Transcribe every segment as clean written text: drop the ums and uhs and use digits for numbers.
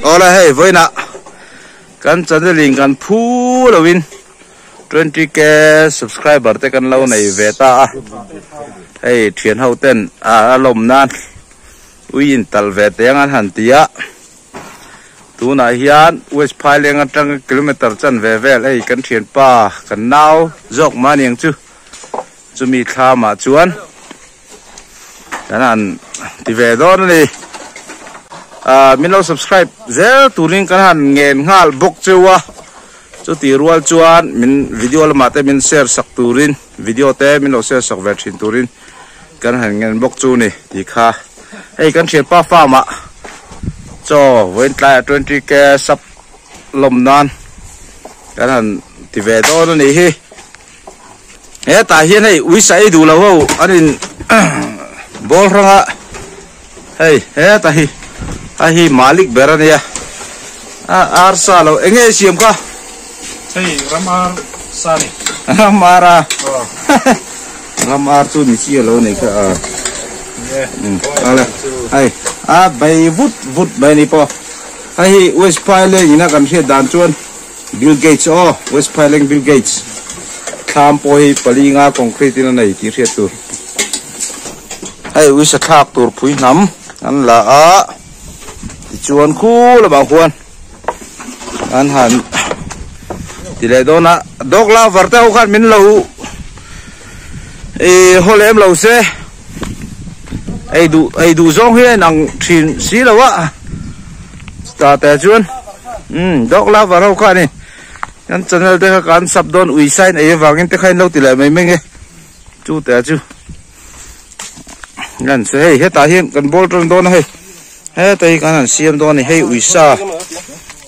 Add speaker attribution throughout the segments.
Speaker 1: Ola hey với nè kan chân linh kan phu lawin 20k subscriber te kan lâu này về ta hey thiền hậu tên lom nan uin tal về tiếng an hàn tia tu na hian west phai leng atang kilometer chan ve vel hey kan thiền pa kan nau jok ma niang chu mi tha ma chuan kan an ti ve don ni min lo subscribe zel turing kan han ngen ngal bok chewa chu ti rual chuan min video la mate min share sak turin video te min lo share sak ve thin turin kan han ngen bok chu ni ti kha ei kan thian pa farm a cho wen tla 20k sap lom nan kan han ti ve do ni hi e ta hian hei ui sai du lo ho anin bol ranga hei he ta hi hi malik berania arsa lo enge siam ka
Speaker 2: hey ramar sani
Speaker 1: mara ramar tu ni sia lo nei ka ala ai bai vut bai ni po hi west pile ina kan he dan chuan Bill Gates west pile Bill Gates tham po hi palinga concrete na nei ti riat tu ai wi sa thak tur phui nam an la chuan khu là bảo huân an hẳn thì để đó na dog la vart tao khát min lâu hồi em lâu xe ai đủ rong hết nằng chín xí lâu á ta té chuan dog la vart tao khát này anh chân là cái can sập đòn uy sai này vàng anh thấy khai lâu thì lại mấy mấy nghe chú té chú anh sẽ hết ta hiện cần bol trong đó này hey tay kan siam do ni hey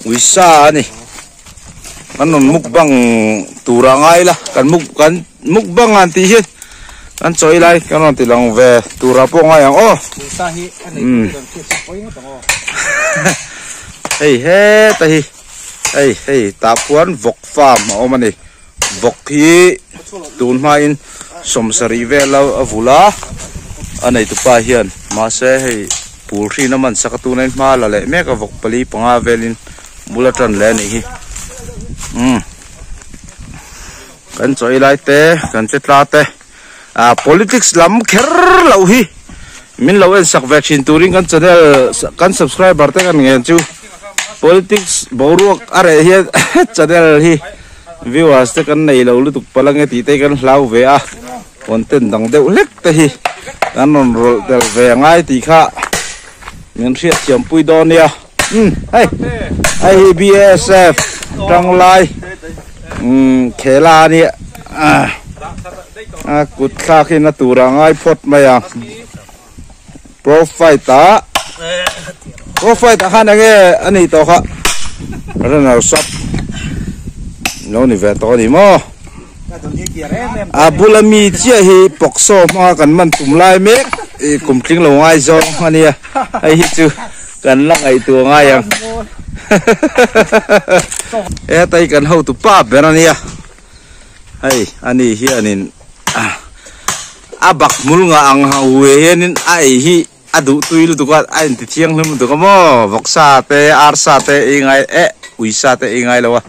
Speaker 1: uisa ni kan mukbang turangai la kan mukbang anti hi kan choi lai kan ti lang ve tura po ngai ang hey tay hey ta puan vok farm omani vok hi tun ma in somsari ve la avula anei tu pa hian ma se hey pulri naman sa katunay malala me ka vok pali panga velin bulatan le ni hi kan choi lai te kan chetla te politics lam kher lo hi min lo en sak vaccine turing kan channel kan subscriber te kan ngen chu politics boruak are hi channel hi viewers te kan nei lo lu tuk palang ti te kan hlau ve content dang deuh lek te hi kan non rol del ve ngai ti kha mình sẽ chấm pui đo nè, hey BSF trăng lai, khé la nè, cút kha khi nó tủ ra ngay phốt mày profile ta han nghe anh ấy tao ha, rồi nào shop, nó này về to đi mo, bulami chia hi bokso mà cần mình tụm lai mét. Cùng tiếng lồng ai do anh ấy hay chứ cần lắc ấy tua ngay à tay cần hậu tụ pa bên anh ấy hay anh ấy hi anh bạc mul nga ang hawe nên ai hi adu tui lu tụ cái anh thì chiang lắm tụ cái mo vok sa te arsa te ngay uisa te ngay lo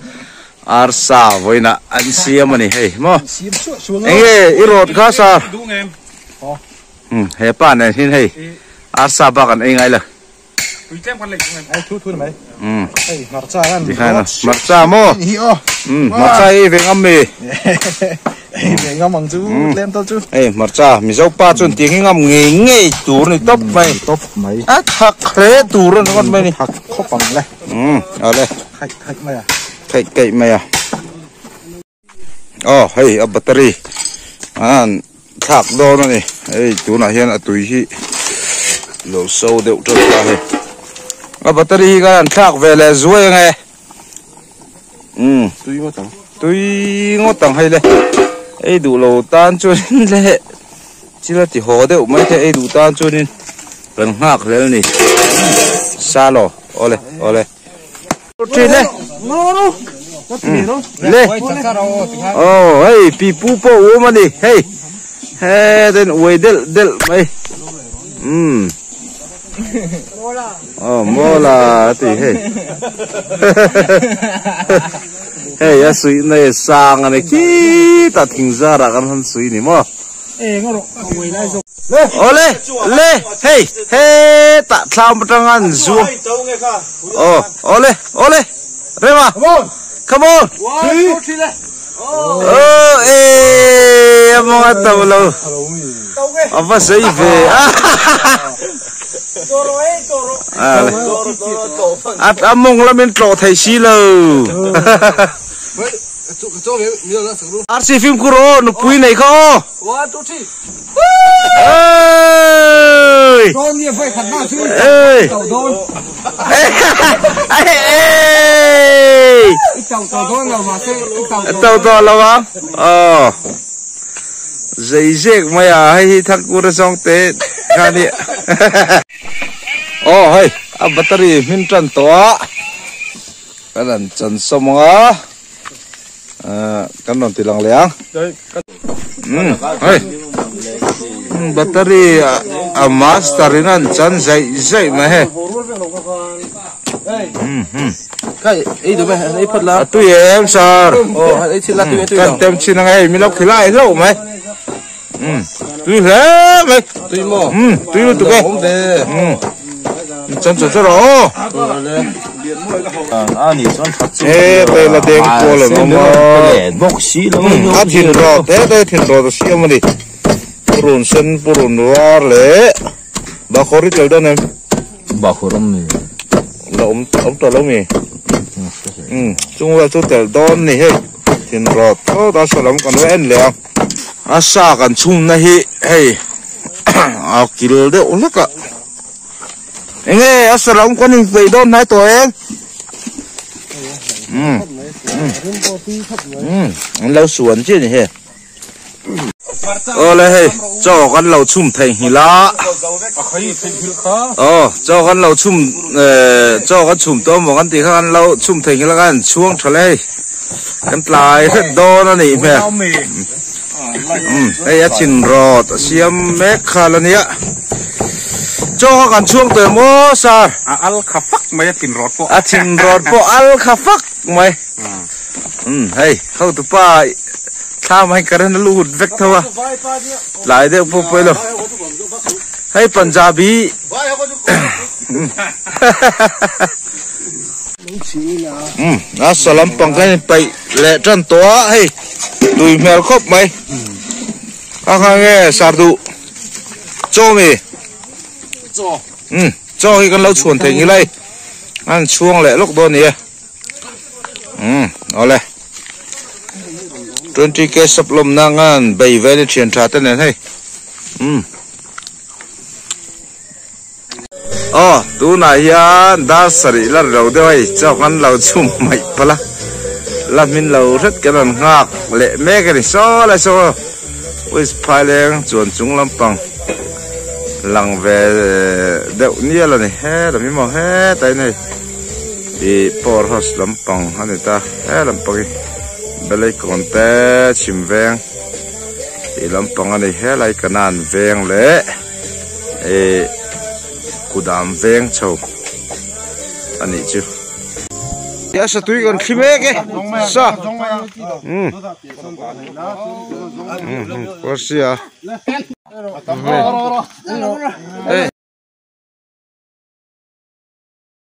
Speaker 1: arsa với na anh siam anh hay mo anh ấy irot khá sa he pa này hin hey arsa ba kan ai la
Speaker 2: tui tem kan le ai thu mai hey marcha kan
Speaker 1: marcha mo marcha e ve ngam me
Speaker 2: ve ngam ang chu lem to chu
Speaker 1: hey marcha mi zo pa chun tiếng ngam nge tur ni top mai thak khle tur nó con mai ni
Speaker 2: hak kho pang le
Speaker 1: ở đây
Speaker 2: khai mai
Speaker 1: khai mai hey a battery thạc đo nó này, chú nào hiện là tùy hi, lỗ sâu đều trơn ra hết. Battery cái thạc về là ruồi nghe, tùy ngót tầng hay đây, đủ lỗ tan cho nên lệ, chỉ là chỉ hồ đều mấy thế đủ tan cho nên cần hạc lên này, xa lò, ole, trên đây, lệ, pi pu po mà đi, hey. Hey, then we del mai. mola thì hey hey ya suy này sang này khi ta thình ra ra kan han suy ni mo ole le hey hey ta tham tangan zu ole rema come on em mong tàu lâu apa sih về mong là mình trọ thầy xí lâu RC phim curo nó quý này không ơi tàu to lâu á dây dệt mày à hay thằng curo xong tết cái này hey battery min trần to cái lần trần xong á cái nón thì lằng lẻng hey battery master ini trần dây mà he
Speaker 2: cái ấy được mày ấy phật là
Speaker 1: tụi em sao
Speaker 2: ấy chỉ là tụi
Speaker 1: em tem chi này mình lóc thì lại lâu mày tụi thế mày
Speaker 2: tụi mò
Speaker 1: tụi nó tụi cái chân chân rồi đây là đèn cô là mà
Speaker 2: bốc xí lắm
Speaker 1: thìn rò thế thìn rò là xí mà đi bùn sân bùn hoa lệ bà khó đi chơi đâu em
Speaker 2: bà khó lắm nè
Speaker 1: là ông tao lắm nè chúng ta chút tèo đón này hết thìn rò đó ta sợ lắm còn nó ăn lẹ xa gần chung này hey kilo đấy ổn lắm cả nghe sợ lắm con mình về đón hai tuổi em lâu xuân chứ này he là he cho con lâu chum thành hi la cho con lâu chum cho con chum to một con thì con lâu chum thành hi la con chuông trở lại con lại rất đo nó nỉ mẹ đây chín rọt xiêm mét khá là nhẹ cho con chuông từ mô sa
Speaker 2: al khafak mày chín rọt po
Speaker 1: chín rọt po al khafak mày hey không tụi pa tham hay cái nó lụt vét thôi lại được po po lo hey Punjabi salam pang cái bay lệ chân to hey tụi mèo khóc mày các nghe sardu cho mày cho cái con lâu chuồn thành như này ăn chuông lệ lúc đó nè ole 20k sập lom nang an bay về chuyển trả tên này hay tu này ya đã xử lý là rồi đấy cho con lâu chum mày pala là mình lâu rất cái lần ngạc lệ mẹ cái này so là so với phải lên chuẩn chúng lắm bằng lằng về đậu nia là này hết là mình mò hết tay này thì por host lắm bằng anh người ta hết lắm bằng bên đây còn té chìm vang thì lắm bằng anh này hết lại cái nan vang lệ cú đam vang châu anh ấy chứ ya sa tui kon khime ke sa Persia